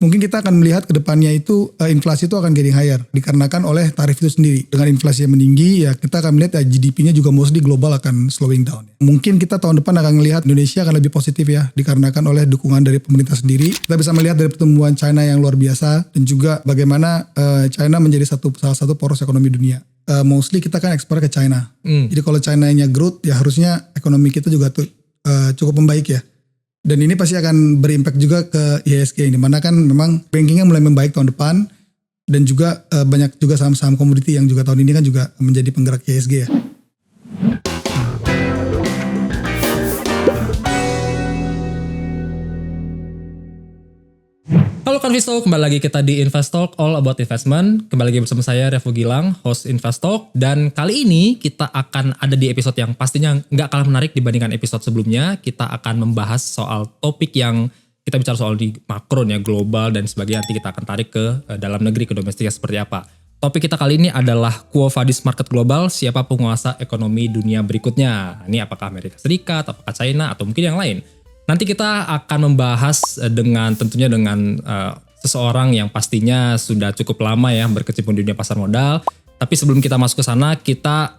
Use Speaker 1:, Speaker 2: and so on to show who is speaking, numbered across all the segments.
Speaker 1: mungkin kita akan melihat ke depannya itu inflasi itu akan getting higher dikarenakan oleh tarif itu sendiri. Dengan inflasi yang meninggi ya kita akan melihat GDP-nya juga mostly global akan slowing down. Mungkin kita tahun depan akan melihat Indonesia akan lebih positif ya dikarenakan oleh dukungan dari pemerintah sendiri. Kita bisa melihat dari pertumbuhan China yang luar biasa dan juga bagaimana China menjadi salah satu poros ekonomi dunia. Mostly kita kan ekspor ke China. Jadi kalau China-nya growth ya harusnya ekonomi kita juga cukup membaik ya. Dan ini pasti akan berimpact juga ke IHSG, di mana kan memang bankingnya mulai membaik tahun depan dan juga banyak juga saham-saham komoditi yang juga tahun ini kan juga menjadi penggerak IHSG ya.
Speaker 2: Halo Convisto, kembali lagi kita di Investalk All About Investment. Kembali lagi bersama saya Revo Gilang, host Investalk. Dan kali ini kita akan ada di episode yang pastinya nggak kalah menarik dibandingkan episode sebelumnya. Kita akan membahas soal topik yang kita bicara soal di makro ya, global dan sebagainya. Nanti kita akan tarik ke dalam negeri, ke domestiknya seperti apa. Topik kita kali ini adalah Quo Vadis Market Global, siapa penguasa ekonomi dunia berikutnya. Ini apakah Amerika Serikat, apakah China, atau mungkin yang lain. Nanti kita akan membahas tentunya dengan seseorang yang pastinya sudah cukup lama ya berkecimpung di dunia pasar modal. Tapi sebelum kita masuk ke sana, kita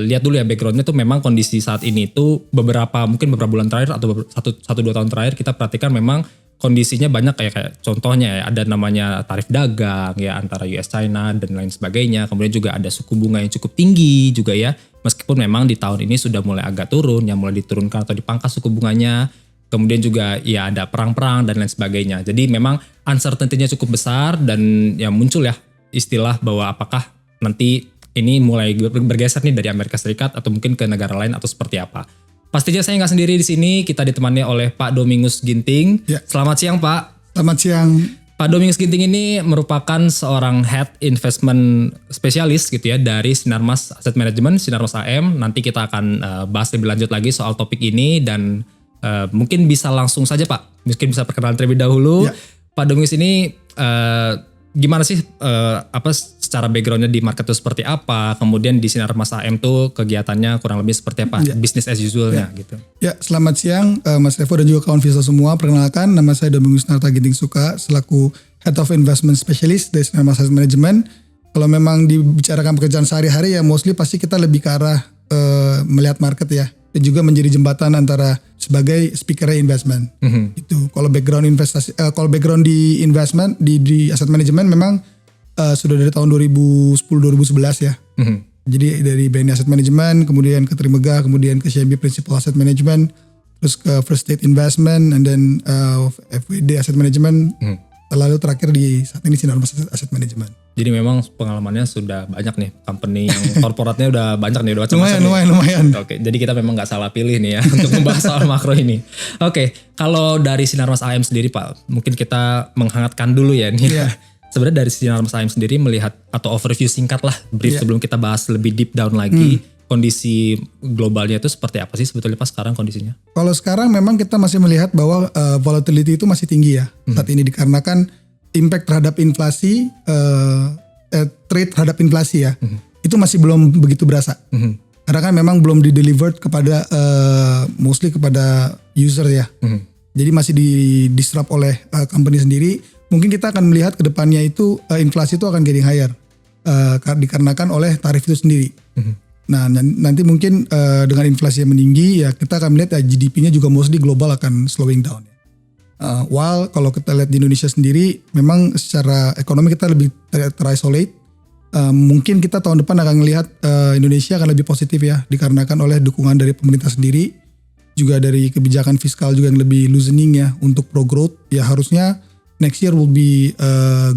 Speaker 2: lihat dulu ya backgroundnya tuh memang kondisi saat ini tuh mungkin beberapa bulan terakhir atau 1-2 tahun terakhir kita perhatikan memang kondisinya banyak kayak contohnya ya, ada namanya tarif dagang ya antara US China dan lain sebagainya. Kemudian juga ada suku bunga yang cukup tinggi juga ya. Meskipun memang di tahun ini sudah mulai agak turun, yang mulai diturunkan atau dipangkas suku bunganya. Kemudian juga ya ada perang-perang dan lain sebagainya. Jadi memang uncertainty-nya cukup besar dan ya muncul ya istilah bahwa apakah nanti ini mulai bergeser nih dari Amerika Serikat atau mungkin ke negara lain atau seperti apa. Pastinya saya nggak sendiri di sini, kita ditemani oleh Pak Domingus Ginting. Ya. Selamat siang Pak.
Speaker 1: Selamat siang.
Speaker 2: Pak Domingus Ginting ini merupakan seorang head investment spesialis gitu ya dari Sinarmas Asset Management, Sinarmas AM. Nanti kita akan bahas lebih lanjut lagi soal topik ini dan mungkin bisa langsung saja Pak, mungkin bisa perkenalan terlebih dahulu. Ya. Pak Domingus ini gimana sih secara backgroundnya di market itu seperti apa, kemudian di Sinarmas AM tuh kegiatannya kurang lebih seperti apa, business as usualnya gitu.
Speaker 1: Ya, selamat siang Mas Revo dan juga kawan Visto semua. Perkenalkan, nama saya Domingus Narta Ginting Suka selaku Head of Investment Specialist dari Sinarmas Asset Management. Kalau memang dibicarakan pekerjaan sehari-hari ya mostly pasti kita lebih ke arah melihat market ya. Dan juga menjadi jembatan antara sebagai speaker investment. Itu kalau background investasi, kalau background di investment di asset management memang sudah dari tahun 2010-2011 ya. Jadi dari BNI Asset Management, kemudian ke Trimegah, kemudian ke CIMB Principal Asset Management, terus ke First State Investment, and then FWD Asset Management. Lalu terakhir di saat ini Sinarmas Asset Management.
Speaker 2: Jadi memang pengalamannya sudah banyak nih, company yang korporatnya udah banyak nih, udah
Speaker 1: lumayan.
Speaker 2: Oke, jadi kita memang nggak salah pilih nih ya untuk membahas soal makro ini. Oke, kalau dari Sinarmas AM sendiri Pak, mungkin kita menghangatkan dulu ya nih. Yeah. Sebenarnya dari Sinarmas AM sendiri melihat atau overview singkat lah, brief sebelum kita bahas lebih deep down lagi. Kondisi globalnya itu seperti apa sih sebetulnya Pak sekarang kondisinya?
Speaker 1: Kalau sekarang memang kita masih melihat bahwa volatility itu masih tinggi ya saat ini dikarenakan impact terhadap inflasi, trade terhadap inflasi ya, itu masih belum begitu berasa. Karena kan memang belum di-delivered kepada mostly kepada user ya. Jadi masih di-disrupt oleh company sendiri. Mungkin kita akan melihat ke depannya itu inflasi itu akan getting higher dikarenakan oleh tarif itu sendiri. Nah nanti mungkin dengan inflasi yang meninggi ya kita akan melihat GDP-nya juga mostly global akan slowing down. While kalau kita lihat di Indonesia sendiri memang secara ekonomi kita lebih terisolate. Mungkin kita tahun depan akan melihat Indonesia akan lebih positif ya dikarenakan oleh dukungan dari pemerintah sendiri. Juga dari kebijakan fiskal juga yang lebih loosening ya untuk pro growth. Ya harusnya next year will be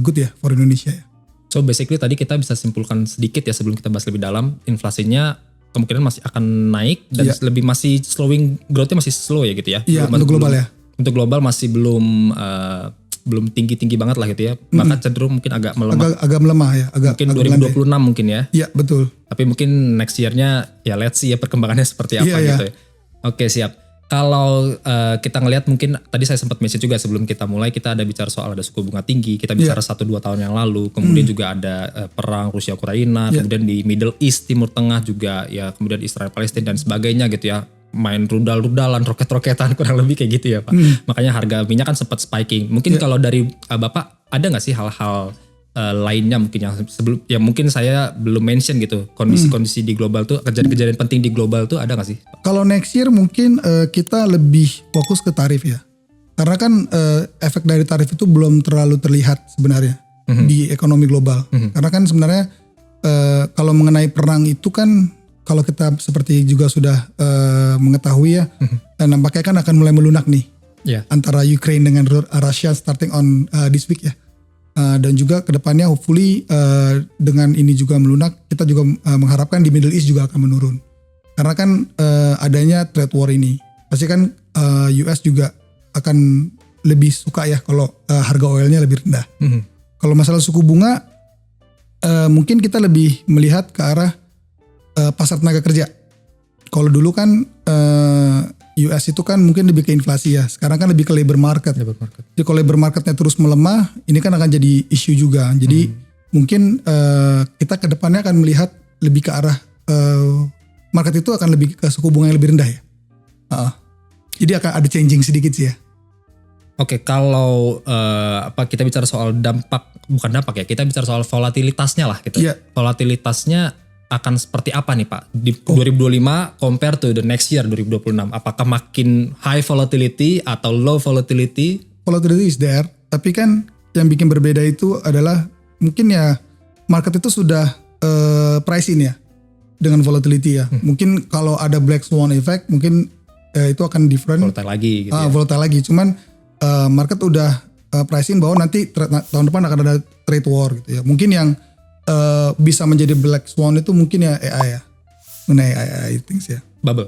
Speaker 1: good ya for Indonesia ya.
Speaker 2: So basically tadi kita bisa simpulkan sedikit ya sebelum kita bahas lebih dalam, inflasinya kemungkinan masih akan naik dan lebih masih slowing, growth-nya masih slow ya gitu ya.
Speaker 1: Iya, untuk global ya.
Speaker 2: Untuk global masih belum tinggi-tinggi banget lah gitu ya. Bahkan cenderung mungkin agak melemah.
Speaker 1: Agak melemah ya.
Speaker 2: Mungkin 2026 mungkin ya.
Speaker 1: Iya, betul.
Speaker 2: Tapi mungkin next year-nya ya let's see ya perkembangannya seperti apa gitu ya. Oke, siap. Kalau kita ngelihat mungkin tadi saya sempat mention juga sebelum kita mulai kita ada bicara soal ada suku bunga tinggi, kita bicara 1-2 tahun yang lalu, kemudian juga ada perang Rusia Ukraina, kemudian di Middle East Timur Tengah juga ya, kemudian Israel Palestina dan sebagainya gitu ya. main rudal-rudalan, roket-roketan kurang lebih kayak gitu ya Pak. Makanya harga minyak kan sempat spiking. Mungkin kalau dari Bapak ada nggak sih hal-hal lainnya mungkin yang sebelum ya mungkin saya belum mention gitu kondisi-kondisi di global tuh, kejadian-kejadian penting di global tuh ada nggak sih?
Speaker 1: Kalau next year mungkin kita lebih fokus ke tarif ya. Karena kan efek dari tarif itu belum terlalu terlihat sebenarnya di ekonomi global. Karena kan sebenarnya kalau mengenai perang itu kan kalau kita seperti juga sudah mengetahui ya, nampaknya kan akan mulai melunak nih antara Ukraine dengan Russia starting on this week ya. Dan juga kedepannya hopefully dengan ini juga melunak, kita juga mengharapkan di Middle East juga akan menurun. Karena kan adanya trade war ini, pasti kan US juga akan lebih suka ya kalau harga oilnya lebih rendah. Kalau masalah suku bunga, mungkin kita lebih melihat ke arah pasar tenaga kerja. Kalau dulu kan US itu kan mungkin lebih ke inflasi ya, sekarang kan lebih ke labor market. Jadi kalau labor marketnya terus melemah, ini kan akan jadi isu juga. Jadi mungkin kita ke depannya akan melihat lebih ke arah market itu akan lebih ke suku bunga yang lebih rendah ya. Jadi akan ada changing sedikit sih ya.
Speaker 2: Oke, kalau kita bicara soal bukan dampak ya, kita bicara soal volatilitasnya lah gitu. Volatilitasnya akan seperti apa nih Pak di 2025 compare to the next year 2026? Apakah makin high volatility atau low volatility?
Speaker 1: Volatility is there, tapi kan yang bikin berbeda itu adalah mungkin ya market itu sudah price in ya dengan volatility ya. Mungkin kalau ada black swan effect mungkin itu akan different.
Speaker 2: Volatile lagi gitu ya.
Speaker 1: Volatile lagi, cuman market udah price in bahwa nanti tahun depan akan ada trade war gitu ya. Mungkin yang bisa menjadi black swan itu mungkin ya AI ya, mengenai AI things ya.
Speaker 2: Bubble?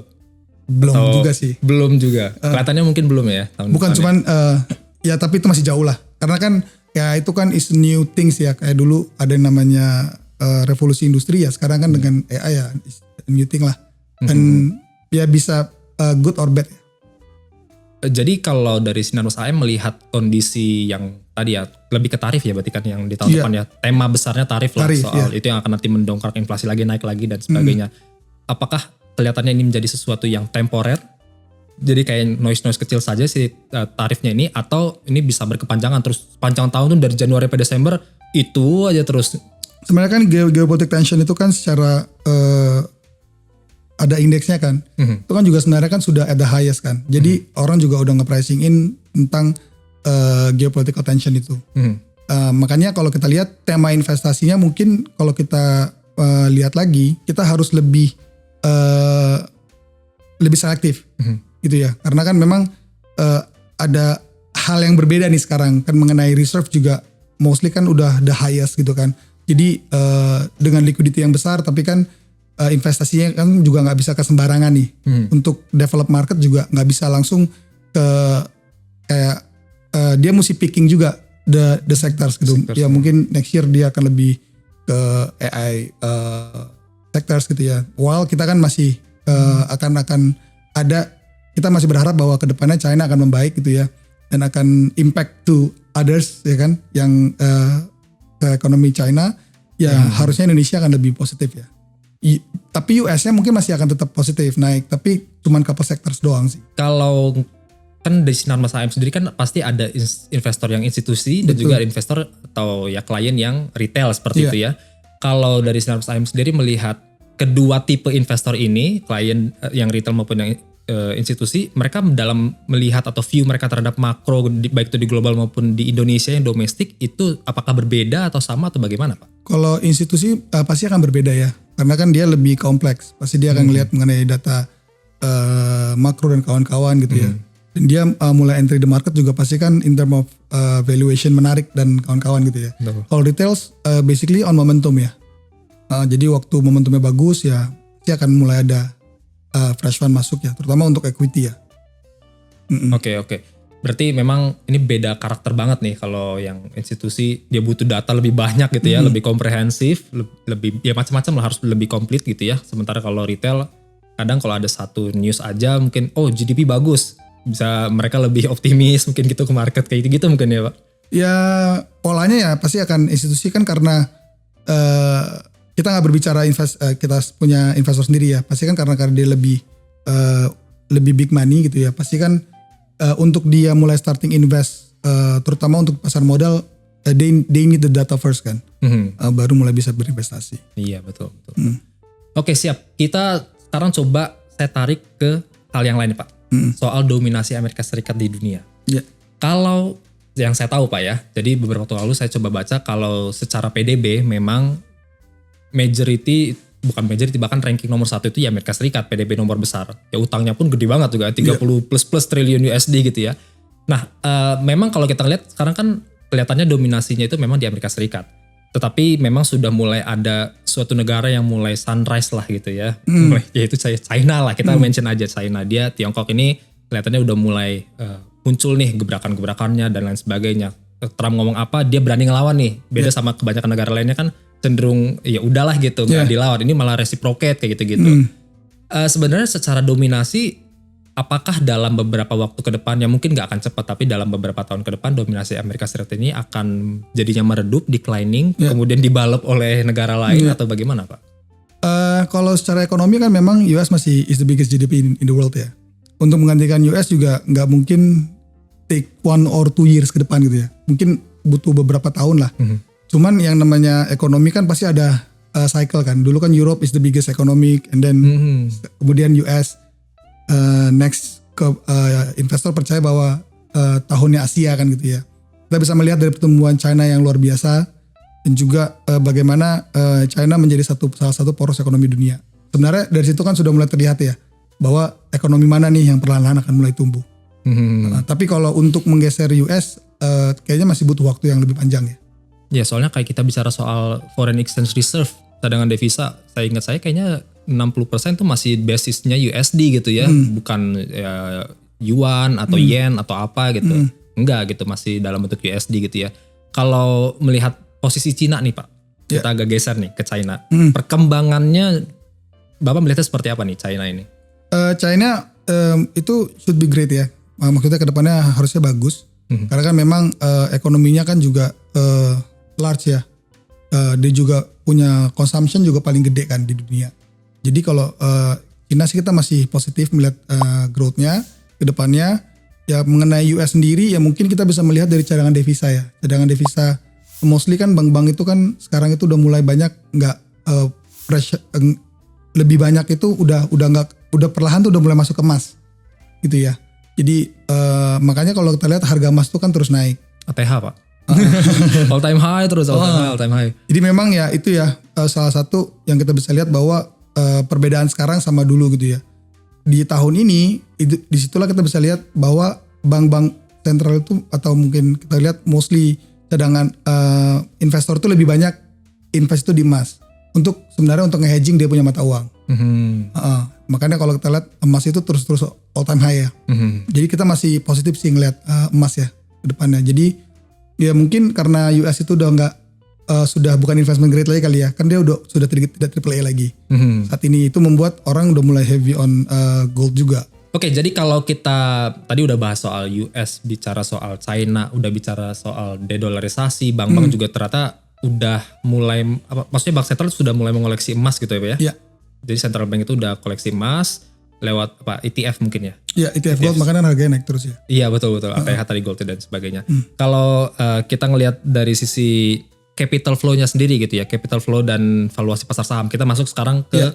Speaker 1: Belum juga sih.
Speaker 2: Belum juga. Kelihatannya mungkin belum ya tahun
Speaker 1: bukan
Speaker 2: depan.
Speaker 1: Cuman ya tapi itu masih jauh lah. Karena kan ya itu kan is new things ya. Kayak dulu ada yang namanya revolusi industri ya. Sekarang kan dengan AI ya is new thing lah. Dan ya bisa good or bad ya.
Speaker 2: Jadi kalau dari Sinar Mas AM melihat kondisi yang tadi ya lebih ke tarif ya berarti kan yang di tahun depan ya, tema besarnya tarif lah soal itu yang akan nanti mendongkrak inflasi lagi, naik lagi dan sebagainya. Apakah kelihatannya ini menjadi sesuatu yang temporer? Jadi kayak noise kecil saja si tarifnya ini, atau ini bisa berkepanjangan terus panjang tahun tuh dari Januari sampai Desember itu aja terus?
Speaker 1: Sebenarnya kan geopolitik tension itu kan secara ada indeksnya kan, itu kan juga sebenarnya kan sudah at the highest kan. Jadi orang juga udah nge-pricing in tentang geopolitical tension itu. Makanya kalau kita lihat tema investasinya mungkin kalau kita lihat lagi, kita harus lebih selektif gitu ya. Karena kan memang ada hal yang berbeda nih sekarang kan mengenai reserve juga mostly kan udah the highest gitu kan. Jadi dengan liquidity yang besar tapi kan investasinya kan juga nggak bisa ke sembarangan nih. Untuk develop market juga nggak bisa langsung ke kayak dia mesti picking juga the sectors gitu. Ya mungkin next year dia akan lebih ke AI sectors gitu ya. While kita kan masih akan ada, kita masih berharap bahwa kedepannya China akan membaik gitu ya, dan akan impact to others ya kan, yang ke ekonomi China ya harusnya Indonesia akan lebih positif ya. Tapi US-nya mungkin masih akan tetap positif naik, tapi cuman couple sectors doang sih.
Speaker 2: Kalau kan dari Sinar Mas AM sendiri kan pasti ada investor yang institusi dan juga investor atau ya klien yang retail seperti itu ya. Kalau dari Sinar Mas AM sendiri melihat kedua tipe investor ini, klien yang retail maupun yang institusi, mereka dalam melihat atau view mereka terhadap makro baik itu di global maupun di Indonesia yang domestik itu apakah berbeda atau sama atau bagaimana Pak? Kalau
Speaker 1: institusi pasti akan berbeda ya, karena kan dia lebih kompleks, pasti dia akan melihat mengenai data makro dan kawan-kawan gitu ya. Dan dia mulai entry the market juga pasti kan in term of valuation menarik dan kawan-kawan gitu ya. Kalau retail basically on momentum ya. Jadi waktu momentumnya bagus ya, dia akan mulai ada fresh fund masuk ya, terutama untuk equity ya.
Speaker 2: Oke. Berarti memang ini beda karakter banget nih. Kalau yang institusi dia butuh data lebih banyak gitu ya, lebih komprehensif, lebih ya macam-macam lah, harus lebih komplit gitu ya. Sementara kalau retail kadang kalau ada satu news aja mungkin GDP bagus, bisa mereka lebih optimis mungkin gitu ke market kayak gitu mungkin ya Pak.
Speaker 1: Ya polanya ya pasti akan institusi kan, karena kita nggak berbicara kita punya investor sendiri ya, pasti kan karena dia lebih lebih big money gitu ya, pasti kan untuk dia mulai starting invest, terutama untuk pasar modal, they need the data first kan, baru mulai bisa berinvestasi.
Speaker 2: Iya betul. Oke siap, kita sekarang coba saya tarik ke hal yang lain nih Pak, soal dominasi Amerika Serikat di dunia.
Speaker 1: Ya.
Speaker 2: Kalau yang saya tahu Pak ya, jadi beberapa waktu lalu saya coba baca kalau secara PDB memang bukan majority, bahkan ranking nomor 1 itu ya Amerika Serikat, PDB nomor besar. Ya utangnya pun gede banget juga, 30 plus triliun USD gitu ya. Nah memang kalau kita lihat sekarang kan kelihatannya dominasinya itu memang di Amerika Serikat. Tetapi memang sudah mulai ada suatu negara yang mulai sunrise lah gitu ya. Yaitu China lah, kita mention aja China. Dia Tiongkok ini kelihatannya udah mulai muncul nih gebrakan-gebrakannya dan lain sebagainya. Trump ngomong apa dia berani ngelawan nih. Beda sama kebanyakan negara lainnya kan cenderung ya udahlah gitu nggak dilawan. Ini malah reciprocate kayak gitu-gitu. Sebenarnya secara dominasi apakah dalam beberapa waktu ke depan, ya mungkin nggak akan cepat, tapi dalam beberapa tahun ke depan dominasi Amerika Serikat ini akan jadinya meredup, declining, kemudian dibalap oleh negara lain atau bagaimana Pak?
Speaker 1: Kalau secara ekonomi kan memang US masih is the biggest GDP in the world ya. Untuk menggantikan US juga nggak mungkin take 1 or 2 years ke depan gitu ya. Mungkin butuh beberapa tahun lah. Cuman yang namanya ekonomi kan pasti ada cycle kan. Dulu kan Europe is the biggest economic, and then kemudian US. Next ke investor percaya bahwa tahunnya Asia kan gitu ya. Kita bisa melihat dari pertumbuhan China yang luar biasa dan juga bagaimana China menjadi salah satu poros ekonomi dunia. Sebenarnya dari situ kan sudah mulai terlihat ya bahwa ekonomi mana nih yang perlahan-lahan akan mulai tumbuh. Tapi kalau untuk menggeser US kayaknya masih butuh waktu yang lebih panjang ya.
Speaker 2: Ya soalnya kayak kita bicara soal foreign exchange reserve, cadangan devisa, saya ingat saya kayaknya 60% tuh masih basisnya USD gitu ya, bukan ya, yuan atau yen atau apa gitu. Enggak gitu, masih dalam bentuk USD gitu ya. Kalau melihat posisi Cina nih Pak, kita agak geser nih ke China. Perkembangannya Bapak melihatnya seperti apa nih China ini?
Speaker 1: China itu should be great ya. Maksudnya kedepannya harusnya bagus. Karena kan memang ekonominya kan juga large ya. Dia juga punya consumption juga paling gede kan di dunia. Jadi kalau China sih kita masih positif melihat growth-nya ke depannya. Ya mengenai US sendiri ya mungkin kita bisa melihat dari cadangan devisa ya. Cadangan devisa mostly kan bank-bank itu kan sekarang itu udah mulai banyak lebih banyak itu udah perlahan tuh udah mulai masuk ke emas gitu ya. Jadi makanya kalau kita lihat harga emas tuh kan terus naik.
Speaker 2: ATH Pak. All time high terus, all time high.
Speaker 1: Jadi memang ya itu ya salah satu yang kita bisa lihat bahwa perbedaan sekarang sama dulu gitu ya. Di tahun ini disitulah kita bisa lihat bahwa bank-bank sentral itu atau mungkin kita lihat mostly cadangan investor itu lebih banyak invest itu di emas untuk sebenarnya untuk nge-hedging dia punya mata uang. Makanya kalau kita lihat emas itu terus all time high ya. Jadi kita masih positif sih ngelihat emas ya ke depannya. Jadi ya mungkin karena US itu udah sudah bukan investment grade lagi kali ya, kan dia sudah tidak AAA lagi. Saat ini itu membuat orang udah mulai heavy on gold juga.
Speaker 2: Oke, jadi kalau kita tadi udah bahas soal US, bicara soal China, udah bicara soal dedolarisasi, bank-bank juga ternyata udah mulai, maksudnya bank sentral sudah mulai mengoleksi emas gitu ya Pak ya? Iya. Jadi central bank itu udah koleksi emas lewat ETF mungkin ya? Iya,
Speaker 1: ETF gold, makanya harganya naik terus ya.
Speaker 2: Iya betul. ATH tadi gold dan sebagainya. Kalau kita ngelihat dari sisi capital flow-nya sendiri gitu ya, capital flow dan valuasi pasar saham. Kita masuk sekarang ke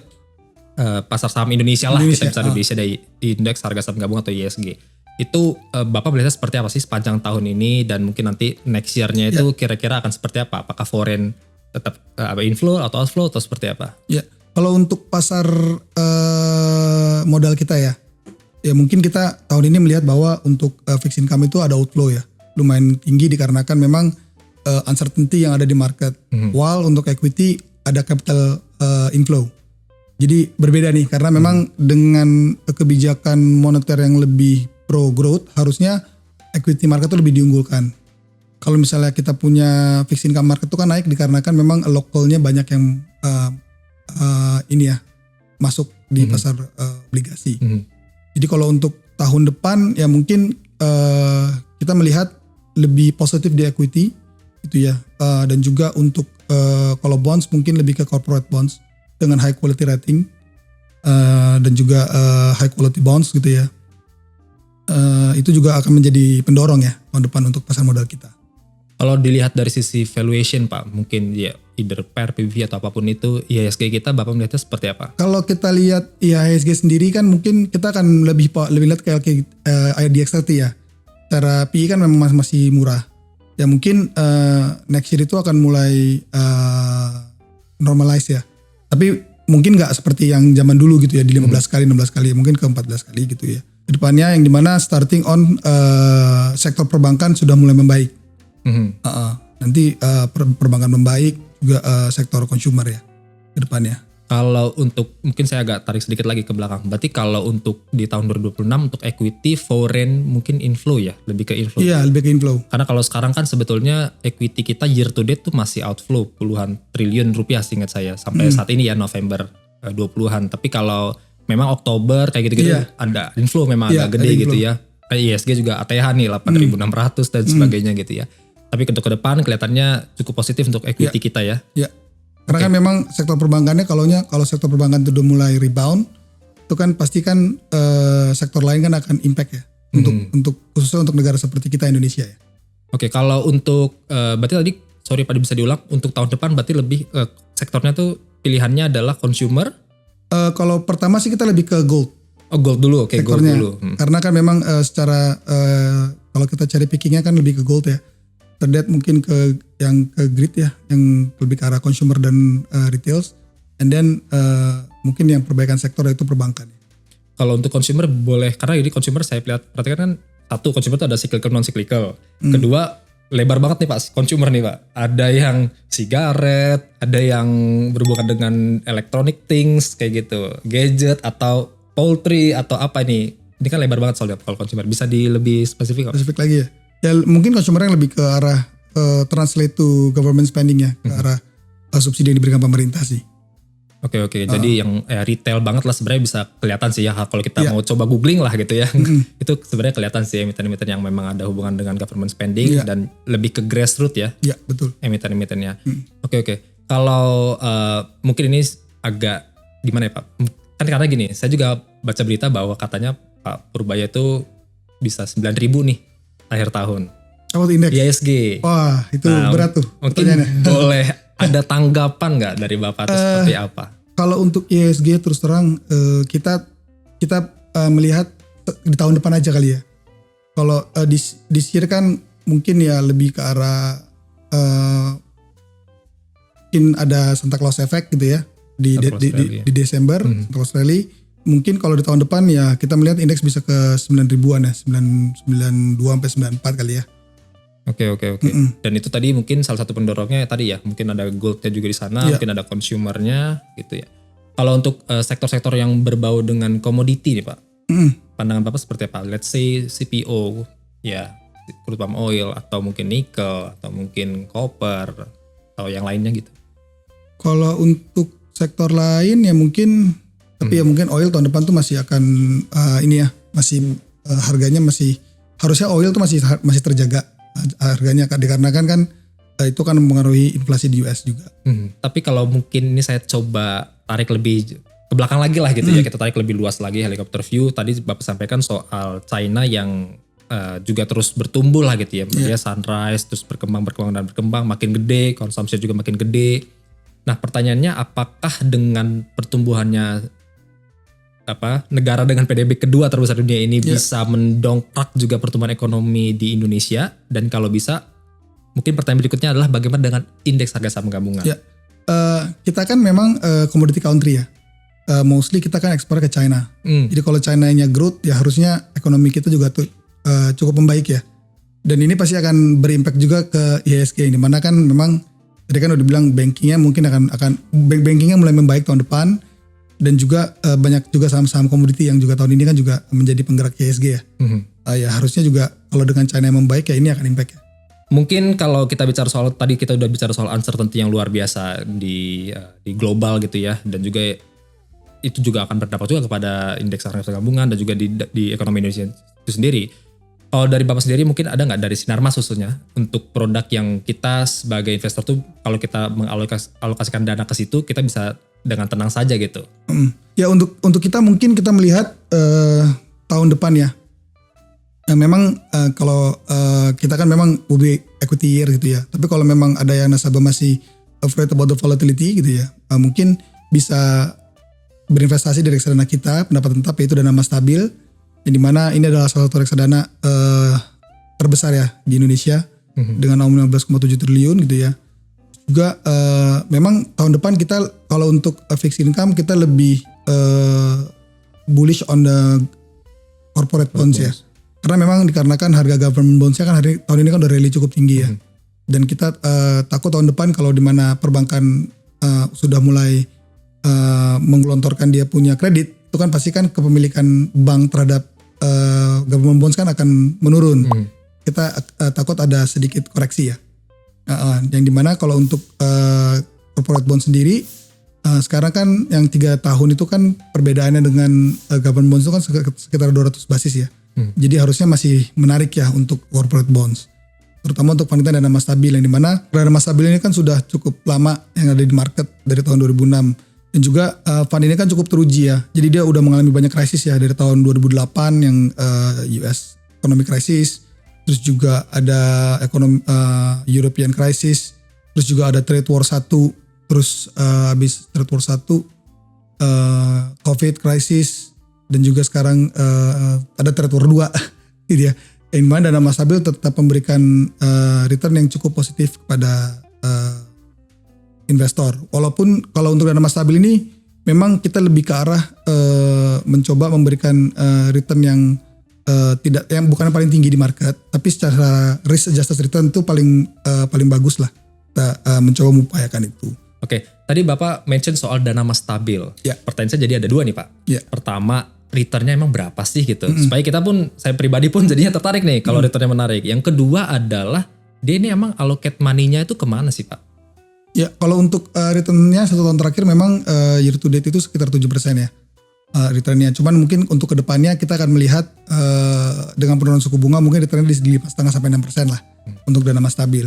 Speaker 2: pasar saham Indonesia lah, kita bisa Indonesia dari indeks harga saham gabungan atau ISG. Itu Bapak melihatnya seperti apa sih sepanjang tahun ini dan mungkin nanti next year-nya itu kira-kira akan seperti apa? Apakah foreign tetap inflow atau outflow atau seperti apa?
Speaker 1: Ya, kalau untuk pasar modal kita ya mungkin kita tahun ini melihat bahwa untuk fixed income itu ada outflow ya, lumayan tinggi dikarenakan memang uncertainty yang ada di market. While untuk equity ada capital inflow. Jadi berbeda nih karena memang dengan kebijakan moneter yang lebih pro growth harusnya equity market itu lebih diunggulkan. Kalau misalnya kita punya fixed income market itu kan naik dikarenakan memang lokalnya banyak yang masuk di pasar obligasi. Jadi kalau untuk tahun depan ya mungkin kita melihat lebih positif di equity gitu ya, dan juga untuk kalau bonds mungkin lebih ke corporate bonds dengan high quality rating. dan juga high quality bonds gitu ya. Itu juga akan menjadi pendorong ya tahun depan untuk pasar modal kita.
Speaker 2: Kalau dilihat dari sisi valuation Pak, mungkin ya either PER, PBV atau apapun itu, IHSG kita Bapak melihatnya seperti apa?
Speaker 1: Kalau kita lihat IHSG sendiri kan mungkin kita akan lebih lihat kayak IDX 30 ya. Secara PI kan memang masih murah. Ya mungkin next year itu akan mulai normalize ya. Tapi mungkin nggak seperti yang zaman dulu gitu ya, di 15 kali, 16 kali, mungkin ke 14 kali gitu ya. Kedepannya yang dimana starting on sektor perbankan sudah mulai membaik. Nanti perbankan membaik juga sektor consumer ya ke depannya.
Speaker 2: Kalau untuk, mungkin saya agak tarik sedikit lagi ke belakang. Berarti kalau untuk di tahun 2026 untuk equity foreign mungkin inflow ya, lebih ke inflow.
Speaker 1: Iya, lebih ke inflow.
Speaker 2: Karena kalau sekarang kan sebetulnya equity kita year to date tuh masih outflow puluhan triliun rupiah seingat saya sampai saat ini ya November 20-an. Tapi kalau memang Oktober kayak gitu-gitu ada inflow memang agak gede gitu ya. ISG juga ATH nih 8.600 dan sebagainya gitu ya. Tapi untuk ke depan kelihatannya cukup positif untuk equity kita ya.
Speaker 1: Iya. Karena kan memang sektor perbankannya kalau sektor perbankan itu udah mulai rebound, itu kan pasti kan sektor lain kan akan impact ya. Untuk khususnya untuk negara seperti kita Indonesia ya.
Speaker 2: Oke, kalau untuk berarti tadi sorry Pak bisa diulang, untuk tahun depan berarti lebih sektornya tuh pilihannya adalah consumer.
Speaker 1: Kalau pertama sih kita lebih ke gold.
Speaker 2: Oh gold dulu, oke
Speaker 1: sektornya.
Speaker 2: Gold dulu.
Speaker 1: Karena kan memang secara kalau kita cari pickingnya kan lebih ke gold ya. Terlihat mungkin ke yang ke grid ya, yang lebih ke arah consumer dan retails. And then mungkin yang perbaikan sektor itu perbankan.
Speaker 2: Kalau untuk consumer boleh, karena ini consumer saya perhatikan kan satu consumer itu ada cyclical non cyclical. Kedua lebar banget nih Pak consumer nih Pak. Ada yang sigaret, ada yang berhubungan dengan electronic things kayak gitu, gadget atau poultry atau apa nih. Ini kan lebar banget soalnya kalau consumer. Bisa lebih spesifik kok?
Speaker 1: Spesifik lagi ya. Ya mungkin consumer yang lebih ke arah translate to government spending ya, ke arah subsidi yang diberikan pemerintah sih.
Speaker 2: Oke. Jadi yang retail banget lah sebenarnya bisa kelihatan sih ya kalau kita mau coba googling lah gitu ya. Itu sebenarnya kelihatan sih emiten-emiten yang memang ada hubungan dengan government spending dan lebih ke grassroots ya.
Speaker 1: Iya, betul.
Speaker 2: Emiten-emitennya. Oke. Kalau mungkin ini agak gimana ya Pak? Kan karena gini, saya juga baca berita bahwa katanya Pak Purbaya itu bisa 9.000 nih akhir tahun.
Speaker 1: Apa tuh indeks?
Speaker 2: IHSG.
Speaker 1: Wah, itu berat tuh.
Speaker 2: Mungkin boleh ada tanggapan nggak dari Bapak itu seperti apa?
Speaker 1: Kalau untuk IHSG terus terang kita melihat di tahun depan aja kali ya. Kalau this year kan mungkin ya lebih ke arah mungkin ada Santa Claus effect gitu ya di Desember, Santa Claus rally. Mungkin kalau di tahun depan ya kita melihat indeks bisa ke 9.000-an ya, 992 sampai 94 kali ya.
Speaker 2: Oke. Dan itu tadi mungkin salah satu pendorongnya tadi ya, mungkin ada goldnya juga di sana, mungkin ada consumernya gitu ya. Kalau untuk sektor-sektor yang berbau dengan komoditi nih Pak, pandangan Bapak seperti apa? Let's say CPO, ya crude palm oil atau mungkin nikel atau mungkin copper atau yang lainnya gitu.
Speaker 1: Kalau untuk sektor lain ya mungkin tapi ya mungkin oil tahun depan tuh masih akan masih harganya masih harusnya oil tuh masih terjaga harganya dikarenakan kan itu kan mempengaruhi inflasi di US juga.
Speaker 2: Tapi kalau mungkin ini saya coba tarik lebih ke belakang lagi lah gitu ya, kita tarik lebih luas lagi helikopter view. Tadi Bapak sampaikan soal China yang juga terus bertumbuh lah gitu ya, dia sunrise terus berkembang makin gede, konsumsi juga makin gede. Nah pertanyaannya apakah dengan pertumbuhannya negara dengan PDB kedua terbesar dunia ini bisa mendongkrak juga pertumbuhan ekonomi di Indonesia, dan kalau bisa mungkin pertanyaan berikutnya adalah bagaimana dengan indeks harga saham gabungan?
Speaker 1: Ya, kita kan memang commodity country ya, mostly kita kan ekspor ke China. Jadi kalau China-nya growth ya harusnya ekonomi kita juga tuh cukup membaik ya. Dan ini pasti akan berimpact juga ke IHSG, di mana kan memang tadi kan udah bilang bankingnya mungkin akan bankingnya mulai membaik tahun depan. Dan juga banyak juga saham-saham komoditi yang juga tahun ini kan juga menjadi penggerak IHSG ya. Ya harusnya juga kalau dengan China yang membaik ya ini akan impact ya.
Speaker 2: Mungkin kalau kita bicara soal, tadi kita udah bicara soal uncertainty yang luar biasa di global gitu ya. Dan juga itu juga akan berdampak juga kepada indeks harga gabungan dan juga di ekonomi Indonesia itu sendiri. Kalau dari Bapak sendiri mungkin ada nggak dari Sinarmas khususnya untuk produk yang kita sebagai investor tuh kalau kita mengalokasikan dana ke situ kita bisa dengan tenang saja gitu?
Speaker 1: Ya untuk kita mungkin kita melihat tahun depan ya. Memang kalau kita kan memang will be equity year gitu ya. Tapi kalau memang ada yang nasabah masih afraid about the volatility gitu ya, mungkin bisa berinvestasi di reksadana kita pendapatan tetap, yaitu dana emas stabil, yang dimana ini adalah salah satu reksadana terbesar ya di Indonesia dengan nominal 15,7 triliun gitu ya. Juga memang tahun depan kita kalau untuk fixed income kita lebih bullish on the corporate bonds ya. Karena memang dikarenakan harga government bonds-nya kan tahun ini kan udah rally cukup tinggi ya. Dan kita takut tahun depan kalau di mana perbankan sudah mulai menggelontorkan dia punya kredit, itu kan pasti kan kepemilikan bank terhadap government bonds kan akan menurun. Kita takut ada sedikit koreksi ya. Yang dimana kalau untuk corporate bond sendiri sekarang kan yang 3 tahun itu kan perbedaannya dengan government bonds itu kan sekitar 200 basis ya. Jadi harusnya masih menarik ya untuk corporate bonds. Terutama untuk panitia dana emas stabil, yang dimana dana emas stabil ini kan sudah cukup lama yang ada di market dari tahun 2006. Dan juga fund ini kan cukup teruji ya. Jadi dia udah mengalami banyak krisis ya, dari tahun 2008 yang US economic crisis. Terus juga ada European crisis. Terus juga ada trade war 1. Terus habis trade war 1 COVID crisis. Dan juga sekarang ada trade war 2 gitu ya. Yang mana dana emas stabil tetap memberikan return yang cukup positif kepada investor. Walaupun kalau untuk dana emas stabil ini memang kita lebih ke arah mencoba memberikan return yang yang bukan paling tinggi di market, tapi secara risk adjusted return itu paling bagus lah. Kita mencoba mengupayakan itu.
Speaker 2: Oke, tadi Bapak mention soal dana emas stabil.
Speaker 1: Ya.
Speaker 2: Pertanyaan saya jadi ada 2 nih Pak.
Speaker 1: Ya.
Speaker 2: Pertama, returnnya emang berapa sih gitu? Supaya kita pun, saya pribadi pun jadinya tertarik nih kalau returnnya menarik. Yang kedua adalah, dia ini emang allocate money-nya itu kemana sih Pak?
Speaker 1: Ya, kalau untuk returnnya 1 tahun terakhir memang year to date itu sekitar 7% ya returnnya. Cuman mungkin untuk kedepannya kita akan melihat dengan penurunan suku bunga mungkin returnnya di 5,5 sampai 6% lah untuk dana emas stabil.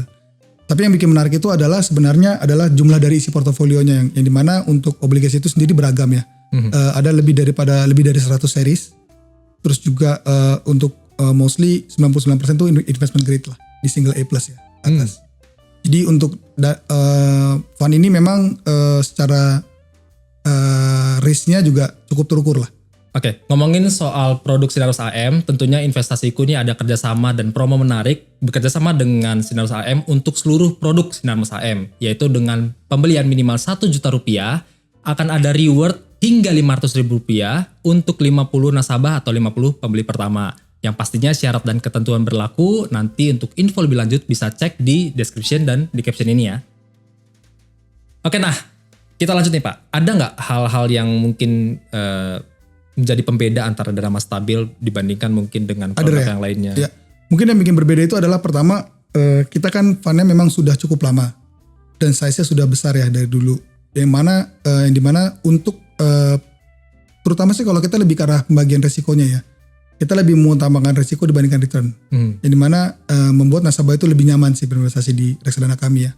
Speaker 1: Tapi yang bikin menarik itu adalah sebenarnya adalah jumlah dari isi portofolionya yang dimana untuk obligasi itu sendiri beragam ya. Ada lebih dari 100 series. Terus juga untuk mostly 99% itu investment grade lah, di single A+ ya atas. Jadi untuk fund ini memang secara risknya juga cukup terukur lah.
Speaker 2: Oke, ngomongin soal produk Sinarus AM, tentunya investasiku ini ada kerjasama dan promo menarik bekerjasama dengan Sinarus AM untuk seluruh produk Sinarus AM, yaitu dengan pembelian minimal 1 juta rupiah akan ada reward hingga Rp500.000 untuk 50 nasabah atau 50 pembeli pertama. Yang pastinya syarat dan ketentuan berlaku, nanti untuk info lebih lanjut bisa cek di description dan di caption ini ya. Oke, nah kita lanjut nih Pak. Ada nggak hal-hal yang mungkin menjadi pembeda antara dana emas stabil dibandingkan mungkin dengan produk yang lainnya?
Speaker 1: Ya. Mungkin yang bikin berbeda itu adalah pertama, kita kan fundnya memang sudah cukup lama. Dan size-nya sudah besar ya dari dulu. Yang dimana untuk terutama sih kalau kita lebih ke arah pembagian resikonya ya, kita lebih mengutamakan resiko dibandingkan return. Yang dimana membuat nasabah itu lebih nyaman sih berinvestasi di reksadana kami ya.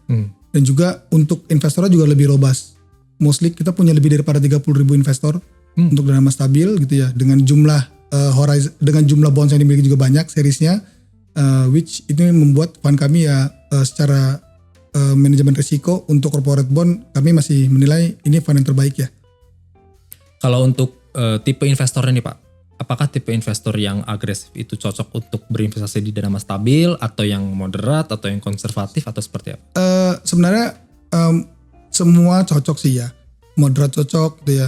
Speaker 1: Dan juga untuk investornya juga lebih robust. Mostly kita punya lebih daripada 30.000 investor untuk dana emas stabil gitu ya, dengan jumlah dengan jumlah bonds yang dimiliki juga banyak seriesnya, which ini membuat fund kami ya secara manajemen risiko untuk corporate bond kami masih menilai ini fund yang terbaik ya.
Speaker 2: Kalau untuk tipe investornya nih Pak, apakah tipe investor yang agresif itu cocok untuk berinvestasi di dana emas stabil, atau yang moderat, atau yang konservatif, atau seperti apa?
Speaker 1: Sebenarnya semua cocok sih ya, moderat cocok gitu ya,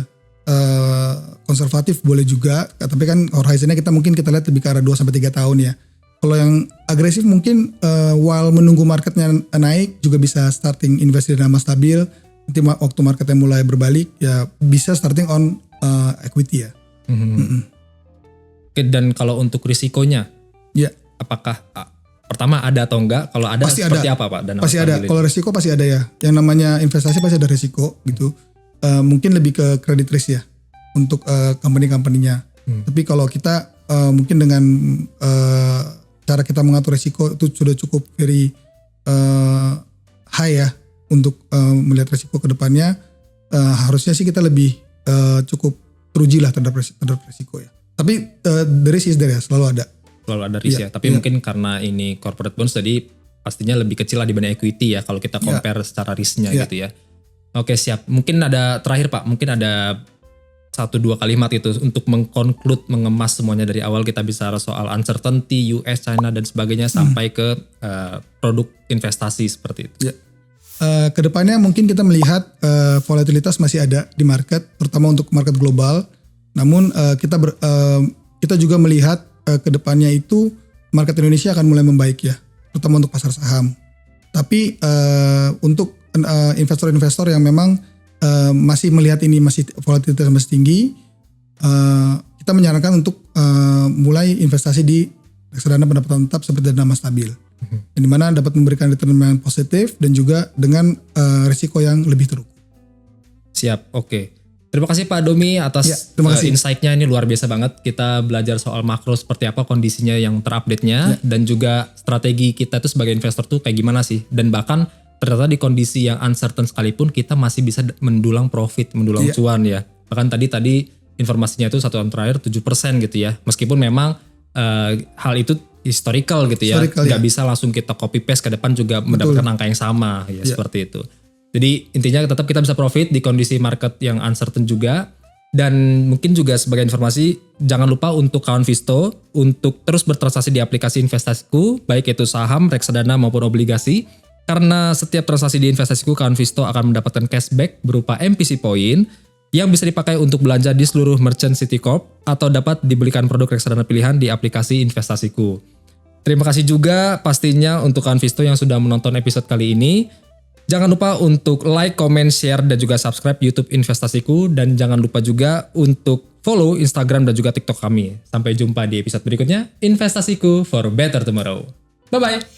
Speaker 1: konservatif boleh juga, tapi kan horizonnya kita lihat lebih ke arah 2-3 tahun ya. Kalau yang agresif mungkin while menunggu marketnya naik juga bisa starting invest di dana emas stabil. Nanti waktu marketnya mulai berbalik ya bisa starting on equity ya.
Speaker 2: Oke, dan kalau untuk risikonya,
Speaker 1: ya
Speaker 2: apakah pertama ada atau enggak? Kalau ada
Speaker 1: pasti
Speaker 2: seperti
Speaker 1: ada.
Speaker 2: apa Pak? Dana
Speaker 1: Pasti ada. Kalau risiko pasti ada ya. Yang namanya investasi pasti ada risiko gitu. Mungkin lebih ke credit risk ya untuk company-company-nya. Tapi kalau kita mungkin dengan cara kita mengatur risiko itu sudah cukup very high ya untuk melihat risiko ke depannya. Harusnya sih kita lebih cukup teruji lah terhadap resiko ya. Tapi the risk is there ya, selalu ada.
Speaker 2: Selalu ada risk ya. Tapi mungkin karena ini corporate bonds jadi pastinya lebih kecil lah dibanding equity ya kalau kita compare secara risknya gitu ya. Oke, siap. Mungkin ada terakhir Pak, mungkin ada 1-2 kalimat itu untuk mengkonklude, mengemas semuanya dari awal kita bicara soal uncertainty, US, China dan sebagainya sampai ke produk investasi seperti itu.
Speaker 1: Kedepannya mungkin kita melihat volatilitas masih ada di market, terutama untuk market global. Namun kita juga melihat kedepannya itu market Indonesia akan mulai membaik ya, terutama untuk pasar saham. Tapi untuk investor-investor yang memang masih melihat ini masih volatilitas masih tinggi, kita menyarankan untuk mulai investasi di reksadana pendapatan tetap seperti dana emas stabil, yang dimana dapat memberikan return yang positif dan juga dengan risiko yang lebih terukur.
Speaker 2: Siap, oke. Terima kasih Pak Domi atas insight-nya, ini luar biasa banget. Kita belajar soal makro seperti apa kondisinya yang terupdate-nya dan juga strategi kita itu sebagai investor tuh kayak gimana sih. Dan bahkan ternyata di kondisi yang uncertain sekalipun kita masih bisa mendulang profit, mendulang cuan ya. Bahkan tadi informasinya itu 1 tahun terakhir 7% gitu ya. Meskipun memang hal itu historical gitu ya. Nggak bisa langsung kita copy paste ke depan juga mendapatkan angka yang sama ya seperti itu. Jadi intinya tetap kita bisa profit di kondisi market yang uncertain juga. Dan mungkin juga sebagai informasi, jangan lupa untuk kawan Visto untuk terus bertransaksi di aplikasi investasiku, baik itu saham, reksadana maupun obligasi. Karena setiap transaksi di investasiku, kawan Visto akan mendapatkan cashback berupa MPC Point yang bisa dipakai untuk belanja di seluruh merchant Citicorp atau dapat dibelikan produk reksadana pilihan di aplikasi investasiku. Terima kasih juga pastinya untuk kawan Visto yang sudah menonton episode kali ini. Jangan lupa untuk like, comment, share, dan juga subscribe YouTube Investasiku. Dan jangan lupa juga untuk follow Instagram dan juga TikTok kami. Sampai jumpa di episode berikutnya. Investasiku for better tomorrow. Bye-bye.